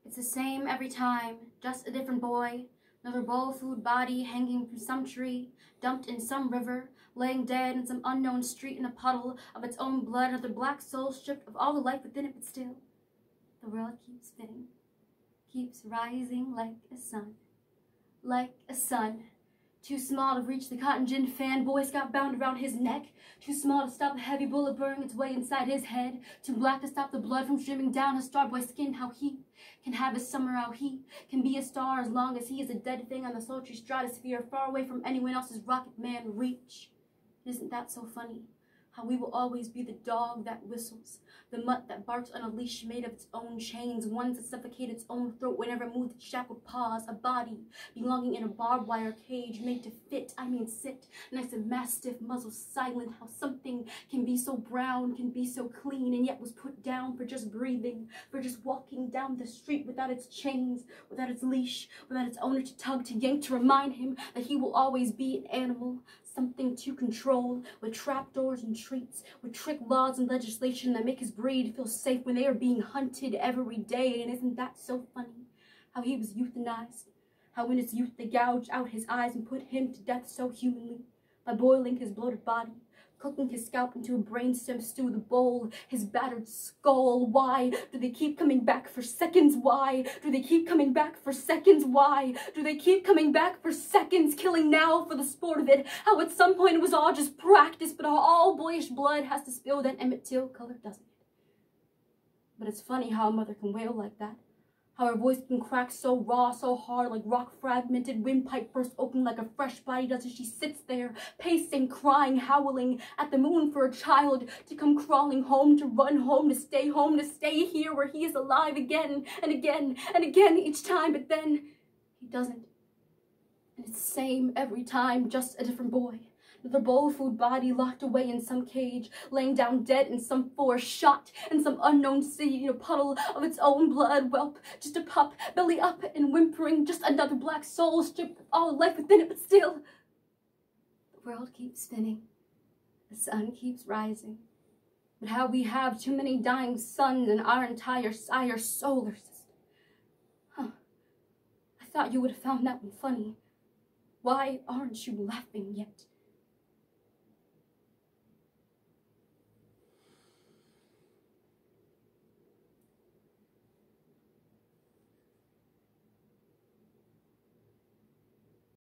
It's the same every time, just a different boy. Another bowl-food body hanging from some tree, dumped in some river, laying dead in some unknown street in a puddle of its own blood. Another black soul stripped of all the life within it, but still, the world keeps spinning, keeps rising like a sun. Like a sun. Too small to reach the cotton gin fan Boy Scout bound around his neck. Too small to stop a heavy bullet burning its way inside his head. Too black to stop the blood from streaming down his star boy's skin. How he can have his summer, how he can be a star as long as he is a dead thing on the sultry stratosphere, far away from anyone else's rocket man reach. Isn't that so funny? How we will always be the dog that whistles, the mutt that barks on a leash made of its own chains, ones that suffocate its own throat whenever it moves its shackled paws, a body belonging in a barbed wire cage made to sit, nice and mastiff, muzzle silent, how something can be so brown, can be so clean, and yet was put down for just breathing, for just walking down the street without its chains, without its leash, without its owner to tug, to yank, to remind him that he will always be an animal, something to control, with trapdoors and treats, with trick laws and legislation that make his breed feel safe when they are being hunted every day. And isn't that so funny? How he was euthanized, how in his youth they gouged out his eyes and put him to death so humanly, by boiling his bloated body, cooking his scalp into a brainstem stew, the bowl, his battered skull. Why do they keep coming back for seconds? Why do they keep coming back for seconds? Why do they keep coming back for seconds? Killing now for the sport of it. How at some point it was all just practice, but how all boyish blood has to spill, that Emmett Till color doesn't it? But it's funny how a mother can wail like that. How her voice can crack so raw, so hard, like rock fragmented windpipe burst open like a fresh body does as she sits there, pacing, crying, howling at the moon for a child to come crawling home, to run home, to stay here where he is alive again and again and again each time, but then he doesn't. And it's the same every time, just a different boy. The bowl-food body locked away in some cage, laying down dead in some forest, shot in some unknown sea, in a puddle of its own blood, whelp, just a pup, belly up and whimpering, just another black soul stripped of all life within it, but still, the world keeps spinning, the sun keeps rising. But how we have too many dying suns in our entire solar system. Huh, I thought you would have found that one funny. Why aren't you laughing yet?